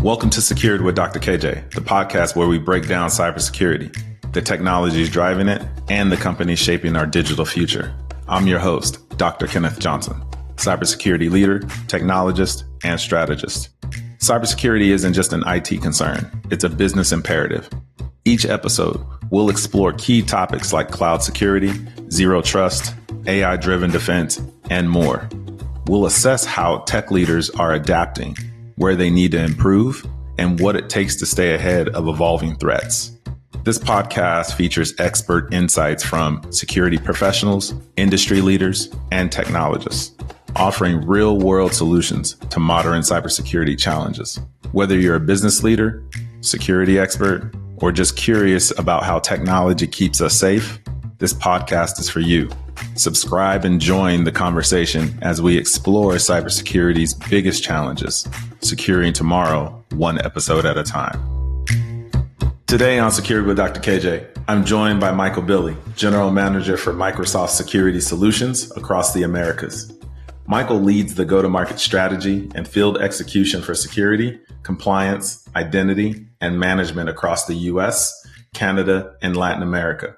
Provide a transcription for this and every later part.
Welcome to Secured with Dr. KJ, the podcast where we break down cybersecurity, the technologies driving it, and the companies shaping our digital future. I'm your host, Dr. Kenneth Johnson, cybersecurity leader, technologist, and strategist. Cybersecurity isn't just an IT concern, it's a business imperative. Each episode, we'll explore key topics like cloud security, zero trust, AI-driven defense, and more. We'll assess how tech leaders are adapting, where they need to improve, and what it takes to stay ahead of evolving threats. This podcast features expert insights from security professionals, industry leaders, and technologists, offering real-world solutions to modern cybersecurity challenges. Whether you're a business leader, security expert, or just curious about how technology keeps us safe, this podcast is for you. Subscribe and join the conversation as we explore cybersecurity's biggest challenges, securing tomorrow, one episode at a time. Today on Secured with Dr. KJ, I'm joined by Michael Billy, General Manager for Microsoft Security Solutions across the Americas. Michael leads the go-to-market strategy and field execution for security, compliance, identity, and management across the US, Canada, and Latin America.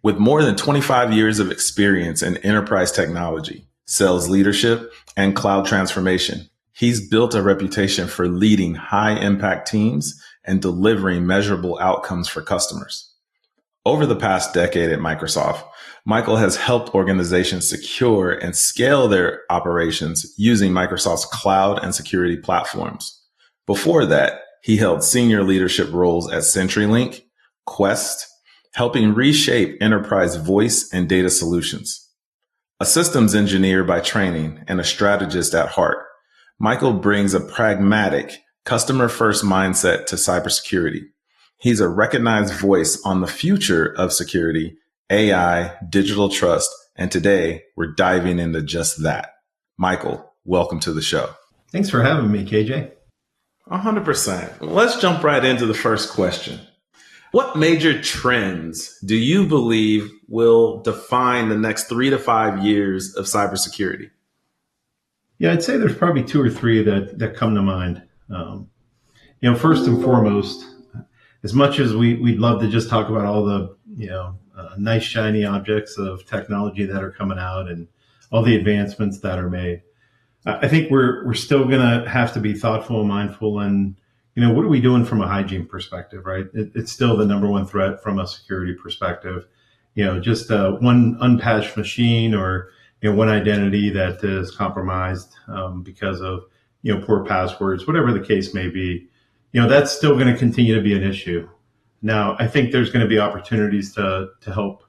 With more than 25 years of experience in enterprise technology, sales leadership, and cloud transformation, he's built a reputation for leading high-impact teams and delivering measurable outcomes for customers. Over the past decade at Microsoft, Michael has helped organizations secure and scale their operations using Microsoft's cloud and security platforms. Before that, he held senior leadership roles at CenturyLink, Quest, helping reshape enterprise voice and data solutions. A systems engineer by training and a strategist at heart, Michael brings a pragmatic, customer-first mindset to cybersecurity. He's a recognized voice on the future of security, AI, digital trust, and today we're diving into just that. Michael, welcome to the show. Thanks for having me, KJ. 100%. Let's jump right into the first question. What major trends do you believe will define the next 3 to 5 years of cybersecurity? Yeah, I'd say there's probably 2 or 3 that come to mind. First and foremost, as much as we'd love to just talk about all the, nice shiny objects of technology that are coming out and all the advancements that are made, I think we're still going to have to be thoughtful and mindful. And, what are we doing from a hygiene perspective, right? It's still the number one threat from a security perspective. Just one unpatched machine or, one identity that is compromised because of, poor passwords, whatever the case may be, that's still going to continue to be an issue. Now, I think there's going to be opportunities to help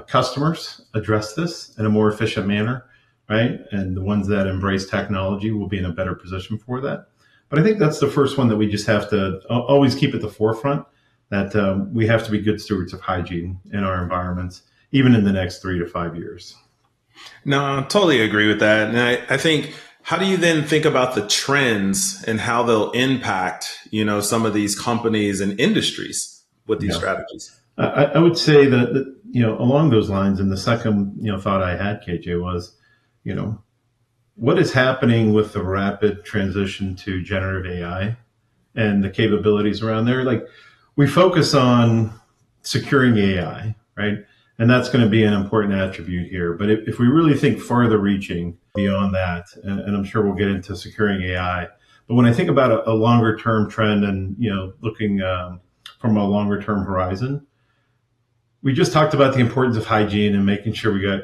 customers address this in a more efficient manner, right? And the ones that embrace technology will be in a better position for that. But I think that's the first one that we just have to always keep at the forefront, that we have to be good stewards of hygiene in our environments, even in the next 3 to 5 years. No, I totally agree with that. And I think, how do you then think about the trends and how they'll impact, some of these companies and industries with these strategies? I would say that, along those lines, and the second, thought I had, KJ, was, what is happening with the rapid transition to generative AI and the capabilities around there? Like, we focus on securing AI, right? And that's going to be an important attribute here. But if we really think farther reaching beyond that, and I'm sure we'll get into securing AI, but when I think about a longer term trend and, looking from a longer term horizon, we just talked about the importance of hygiene and making sure we got,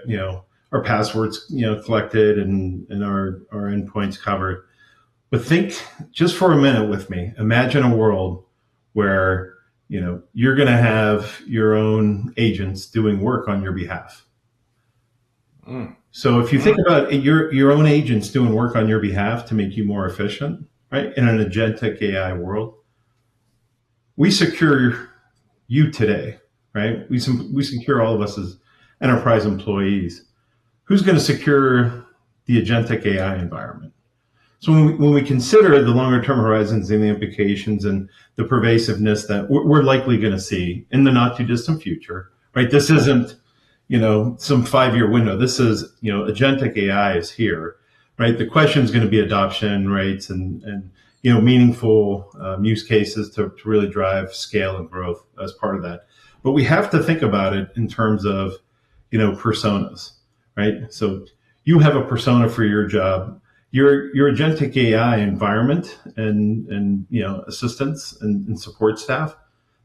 our passwords, collected and our endpoints covered. But think just for a minute with me. Imagine a world where, you're going to have your own agents doing work on your behalf. So if you think about your own agents doing work on your behalf to make you more efficient, right? In an agentic AI world, we secure you today, right? We secure all of us as enterprise employees. Who's going to secure the agentic AI environment? So when we consider the longer term horizons and the implications and the pervasiveness that we're likely going to see in the not too distant future, right? This isn't, some 5-year window. This is, agentic AI is here, right? The question is going to be adoption rates and meaningful use cases to really drive scale and growth as part of that. But we have to think about it in terms of, personas, right? So you have a persona for your job. Your agentic AI environment and assistants and support staff,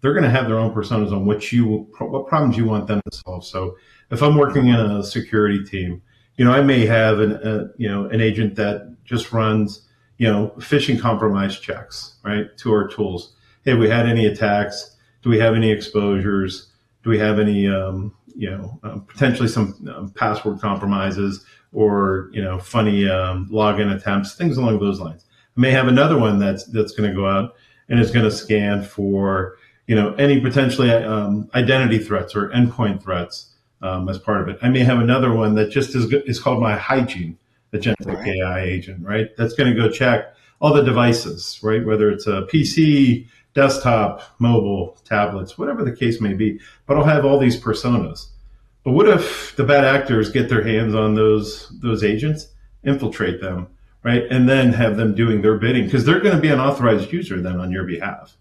they're going to have their own personas on what problems you want them to solve. So if I'm working in a security team, I may have an agent that just runs phishing compromise checks, right, to our tools. Hey, we had any attacks? Do we have any exposures? Do we have any potentially some password compromises or funny login attempts, things along those lines. I may have another one that's going to go out and is going to scan for any potentially identity threats or endpoint threats as part of it. I may have another one that just is called my hygiene agentic AI agent, right? That's going to go check all the devices, right? Whether it's a PC, desktop, mobile, tablets, whatever the case may be. But I'll have all these personas. But what if the bad actors get their hands on those agents, infiltrate them, right? And then have them doing their bidding, because they're going to be an authorized user then on your behalf.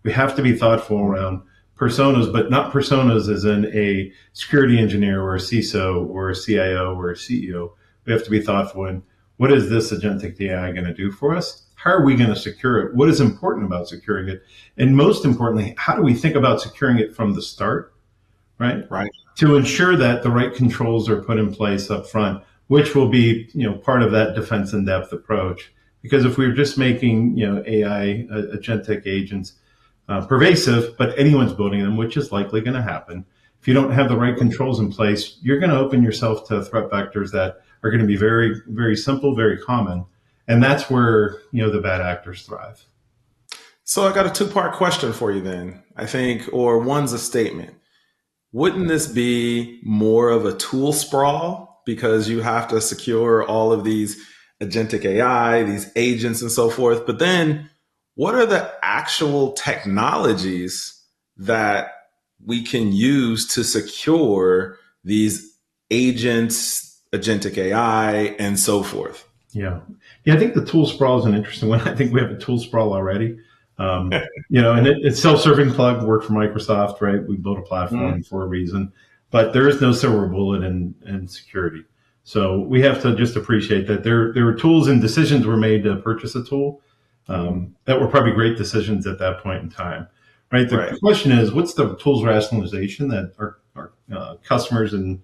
We have to be thoughtful around personas, but not personas as in a security engineer or a CISO or a CIO or a CEO. We have to be thoughtful in what is this agentic AI going to do for us? How are we going to secure it? What is important about securing it? And most importantly, how do we think about securing it from the start, right? Right. To ensure that the right controls are put in place up front, which will be, part of that defense in depth approach. Because if we're just making, AI agentic agents pervasive, but anyone's building them, which is likely going to happen, if you don't have the right controls in place, you're going to open yourself to threat vectors that are going to be very, very simple, very common. And that's where, the bad actors thrive. So I got a two-part question for you then, I think, or one's a statement. Wouldn't this be more of a tool sprawl because you have to secure all of these agentic AI, these agents and so forth? But then what are the actual technologies that we can use to secure these agents, agentic AI, and so forth? Yeah. I think the tool sprawl is an interesting one. I think we have a tool sprawl already. And it's self-serving plug, work for Microsoft, right? We built a platform for a reason, but there is no silver bullet in security. So we have to just appreciate that there were tools and decisions were made to purchase a tool that were probably great decisions at that point in time, right? The question is, what's the tools rationalization that our customers and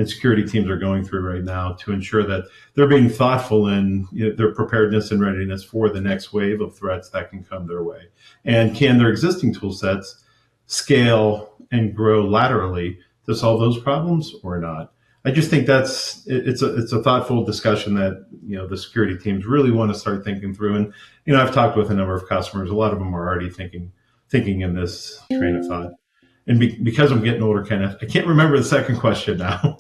security teams are going through right now to ensure that they're being thoughtful in their preparedness and readiness for the next wave of threats that can come their way? And can their existing tool sets scale and grow laterally to solve those problems or not? I just think it's a thoughtful discussion that the security teams really want to start thinking through. And I've talked with a number of customers. A lot of them are already thinking in this train of thought. And because I'm getting older, Kenneth, I can't remember the second question now.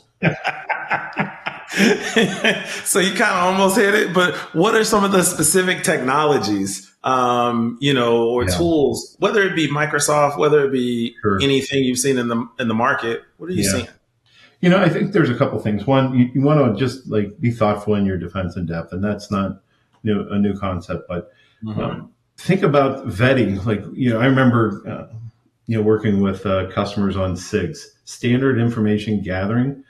So you kind of almost hit it, but what are some of the specific technologies, tools, whether it be Microsoft, whether it be anything you've seen in the market? What are you seeing? I think there's a couple things. One, you want to just be thoughtful in your defense in depth, and that's not a new concept, but think about vetting. I remember working with customers on SIGs, standard information gathering.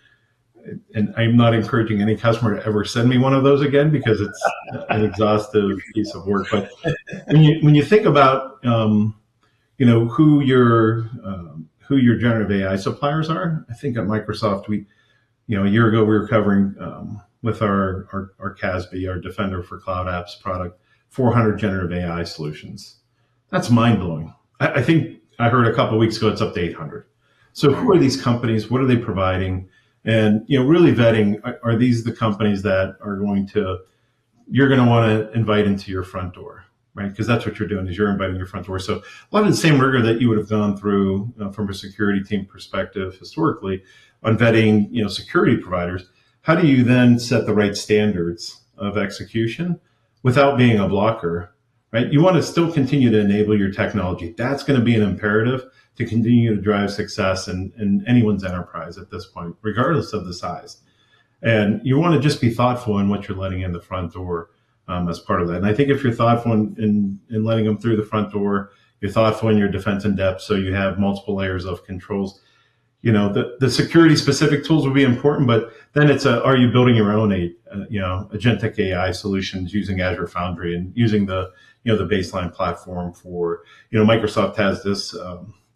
And I'm not encouraging any customer to ever send me one of those again because it's an exhaustive piece of work. But when you think about who your generative AI suppliers are, I think at Microsoft a year ago we were covering with our CASB, our Defender for Cloud Apps product, 400 generative AI solutions. That's mind blowing. I think I heard a couple of weeks ago it's up to 800. So who are these companies? What are they providing? And really vetting, are these the companies that are you're going to want to invite into your front door, right? Because that's what you're doing, is you're inviting your front door. So a lot of the same rigor that you would have gone through from a security team perspective historically on vetting, security providers. How do you then set the right standards of execution without being a blocker, right? You want to still continue to enable your technology. That's going to be an imperative to continue to drive success in anyone's enterprise at this point, regardless of the size. And you want to just be thoughtful in what you're letting in the front door as part of that. And I think if you're thoughtful in letting them through the front door, you're thoughtful in your defense in depth, so you have multiple layers of controls. The security specific tools will be important, but then are you building your own agentic AI solutions using Azure Foundry and using the baseline platform for, Microsoft has this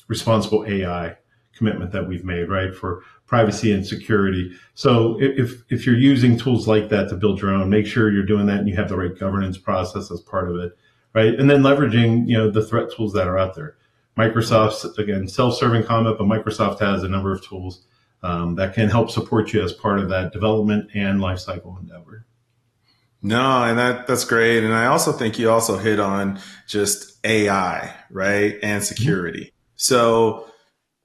responsible AI commitment that we've made, right, for privacy and security. So if you're using tools like that to build your own, make sure you're doing that and you have the right governance process as part of it, right? And then leveraging, the threat tools that are out there. Microsoft's, again, self-serving comment, but Microsoft has a number of tools that can help support you as part of that development and lifecycle endeavor. No, and that's great. And I also think you also hit on just AI, right, and security. Mm-hmm. So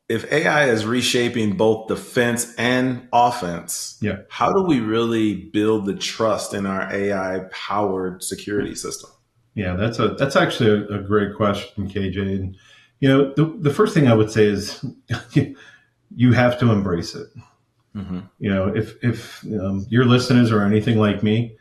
if AI is reshaping both defense and offense, how do we really build the trust in our AI-powered security system? Yeah, that's actually a great question, KJ. And the first thing I would say is you have to embrace it. Mm-hmm. If your listeners are anything like me,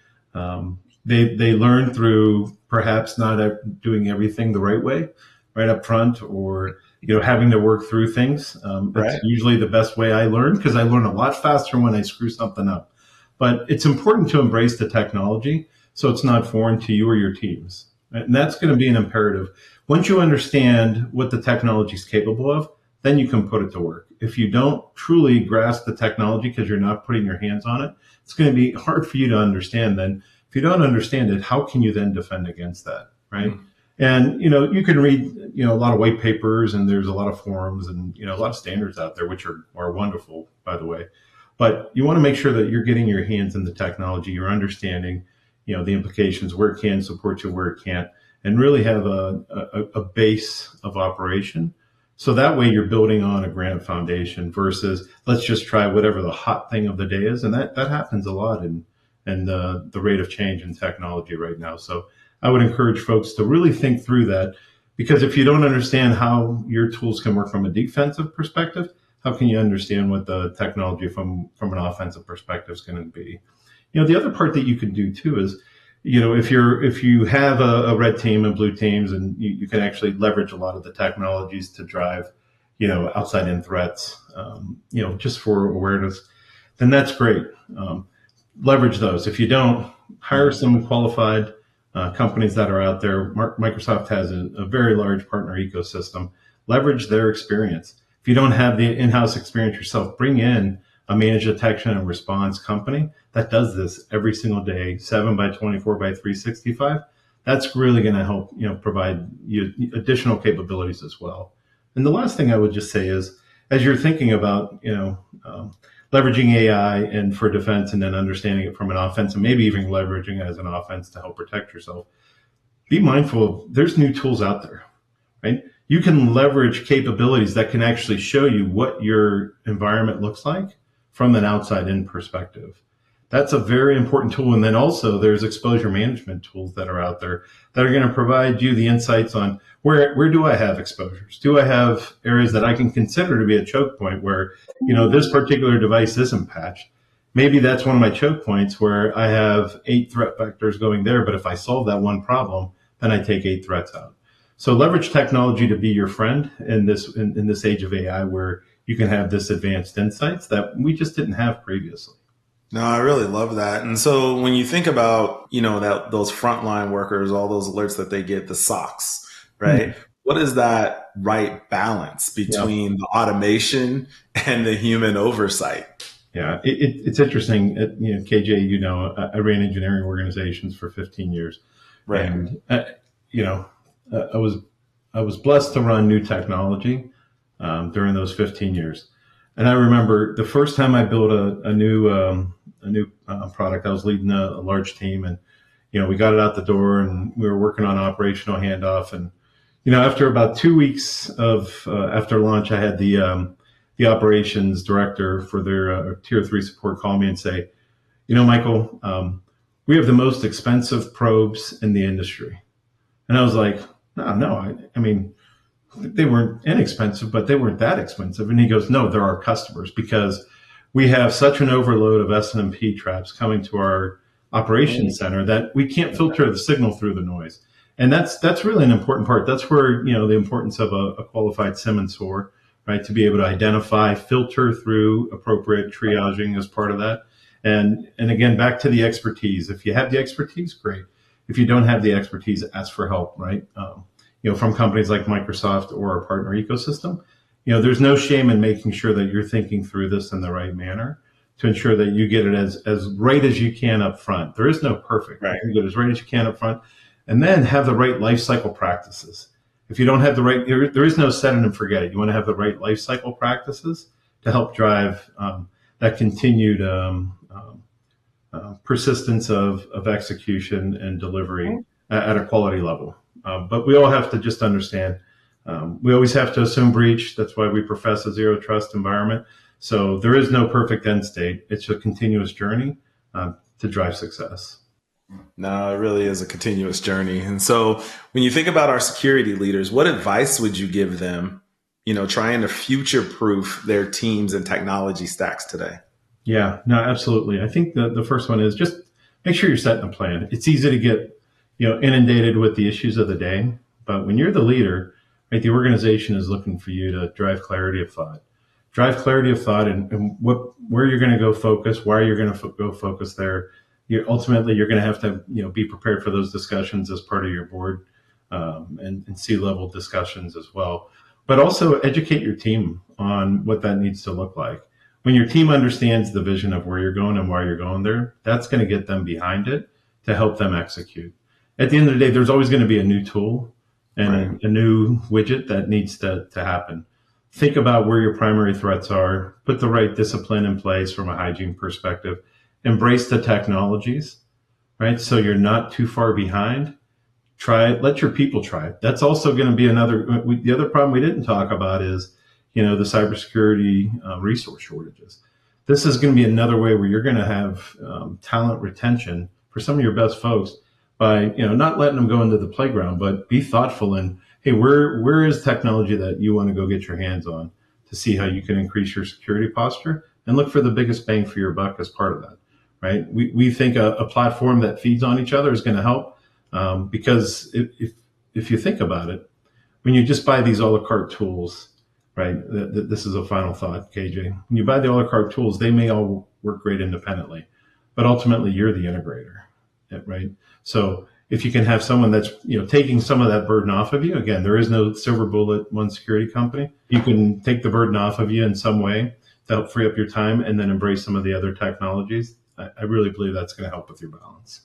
they learn through perhaps not doing everything the right way, right up front, or having to work through things. That's usually the best way I learn, because I learn a lot faster when I screw something up. But it's important to embrace the technology so it's not foreign to you or your teams. And that's going to be an imperative. Once you understand what the technology is capable of, then you can put it to work. If you don't truly grasp the technology because you're not putting your hands on it, it's going to be hard for you to understand. Then if you don't understand it, how can you then defend against that, right? Mm-hmm. And, you can read, a lot of white papers, and there's a lot of forums and, a lot of standards out there, which are wonderful, by the way. But you want to make sure that you're getting your hands in the technology, you're understanding, the implications, where it can support you, where it can't, and really have a base of operation. So that way you're building on a grand foundation versus let's just try whatever the hot thing of the day is. And that happens a lot in the rate of change in technology right now. So I would encourage folks to really think through that, because if you don't understand how your tools can work from a defensive perspective, how can you understand what the technology from an offensive perspective is going to be? The other part that you can do too is, if you have a red team and blue teams, and you can actually leverage a lot of the technologies to drive, outside in threats, just for awareness, then that's great. Leverage those. If you don't, hire some qualified companies that are out there. Microsoft has a very large partner ecosystem. Leverage their experience. If you don't have the in-house experience yourself, bring in a managed detection and response company that does this every single day, 7/24/365. That's really going to help, provide you additional capabilities as well. And the last thing I would just say is, as you're thinking about, leveraging AI and for defense, and then understanding it from an offense, and maybe even leveraging it as an offense to help protect yourself, be mindful of there's new tools out there, right? You can leverage capabilities that can actually show you what your environment looks like from an outside in perspective. That's a very important tool. And then also there's exposure management tools that are out there that are going to provide you the insights on where do I have exposures? Do I have areas that I can consider to be a choke point where, this particular device isn't patched? Maybe that's one of my choke points where I have 8 threat vectors going there, but if I solve that one problem, then I take 8 threats out. So leverage technology to be your friend in this age of AI, where you can have this advanced insights that we just didn't have previously. No, I really love that. And so when you think about, that those frontline workers, all those alerts that they get, the SOCs, right? Mm-hmm. What is that right balance between the automation and the human oversight? Yeah, it's interesting. KJ, I ran engineering organizations for 15 years. Right. And, I was blessed to run new technology during those 15 years. And I remember the first time I built a new product. I was leading a large team, and we got it out the door, and we were working on operational handoff. And after about 2 weeks after launch, I had the operations director for their tier 3 support call me and say, Michael, we have the most expensive probes in the industry. And I was like, no, I mean, they weren't inexpensive, but they weren't that expensive. And he goes, no, they're our customers, because we have such an overload of S&MP traps coming to our operations center that we can't filter the signal through the noise. And that's really an important part. That's where, the importance of a qualified SIM and SOAR, right? To be able to identify, filter through appropriate triaging as part of that. And again, back to the expertise. If you have the expertise, great. If you don't have the expertise, ask for help, right? From companies like Microsoft or our partner ecosystem. There's no shame in making sure that you're thinking through this in the right manner to ensure that you get it as right as you can up front. There is no perfect, right? You get as right as you can up front, and then have the right life cycle practices. If you don't have the right, there is no set it and forget it. You want to have the right life cycle practices to help drive that continued persistence of execution and delivery at a quality level. But we all have to just understand, we always have to assume breach. That's why we profess a zero trust environment. So there is no perfect end state. It's a continuous journey to drive success. No, it really is a continuous journey. And so when you think about our security leaders, what advice would you give them, trying to future-proof their teams and technology stacks today? Yeah, no, absolutely. I think the first one is just make sure you're setting a plan. It's easy to get, inundated with the issues of the day. But when you're the leader, right, the organization is looking for you to drive clarity of thought. Drive clarity of thought and where you're going to go focus, why you're going to go focus there. Ultimately, you're going to have to, be prepared for those discussions as part of your board and C-level discussions as well. But also educate your team on what that needs to look like. When your team understands the vision of where you're going and why you're going there, that's going to get them behind it to help them execute. At the end of the day, there's always going to be a new tool and a new widget that needs to happen. Think about where your primary threats are, put the right discipline in place from a hygiene perspective, embrace the technologies, right? So you're not too far behind. Try it. Let your people try it. That's also going to be the other problem we didn't talk about is, the cybersecurity resource shortages. This is going to be another way where you're going to have talent retention for some of your best folks by, not letting them go into the playground, but be thoughtful and, hey, where is technology that you want to go get your hands on to see how you can increase your security posture and look for the biggest bang for your buck as part of that, right? We think a platform that feeds on each other is going to help because if you think about it, when you just buy these a la carte tools, right? This is a final thought, KJ. When you buy the a la carte tools, they may all work great independently, but ultimately you're the integrator, right? So if you can have someone that's, taking some of that burden off of you, again, there is no silver bullet one security company. You can take the burden off of you in some way to help free up your time and then embrace some of the other technologies. I really believe that's going to help with your balance.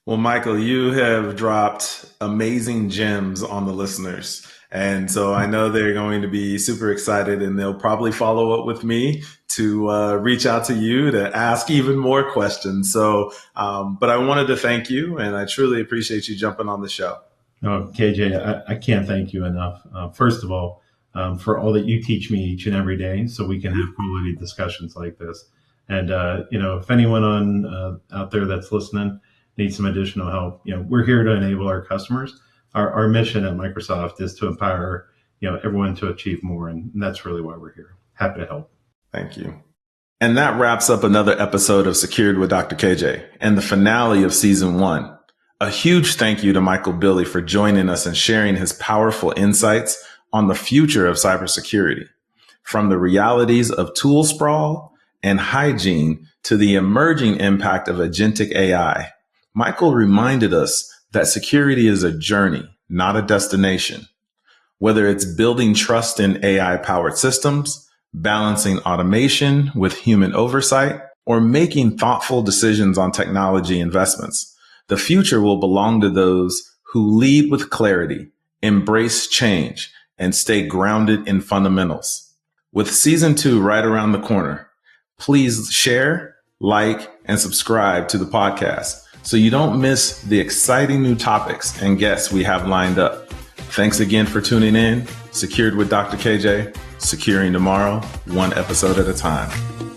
Well, Michael, you have dropped amazing gems on the listeners. And so I know they're going to be super excited and they'll probably follow up with me to reach out to you to ask even more questions. So, but I wanted to thank you and I truly appreciate you jumping on the show. Oh, KJ, I can't thank you enough. First of all, for all that you teach me each and every day so we can have quality discussions like this. And, if anyone out there that's listening needs some additional help, we're here to enable our customers. Our mission at Microsoft is to empower, everyone to achieve more. And that's really why we're here. Happy to help. Thank you. And that wraps up another episode of Secured with Dr. KJ and the finale of season 1. A huge thank you to Michael Billy for joining us and sharing his powerful insights on the future of cybersecurity, from the realities of tool sprawl and hygiene to the emerging impact of agentic AI. Michael reminded us that security is a journey, not a destination. Whether it's building trust in AI-powered systems, balancing automation with human oversight, or making thoughtful decisions on technology investments, the future will belong to those who lead with clarity, embrace change, and stay grounded in fundamentals. With season 2 right around the corner, please share, like, and subscribe to the podcast so you don't miss the exciting new topics and guests we have lined up. Thanks again for tuning in. Secured with Dr. KJ, securing tomorrow, one episode at a time.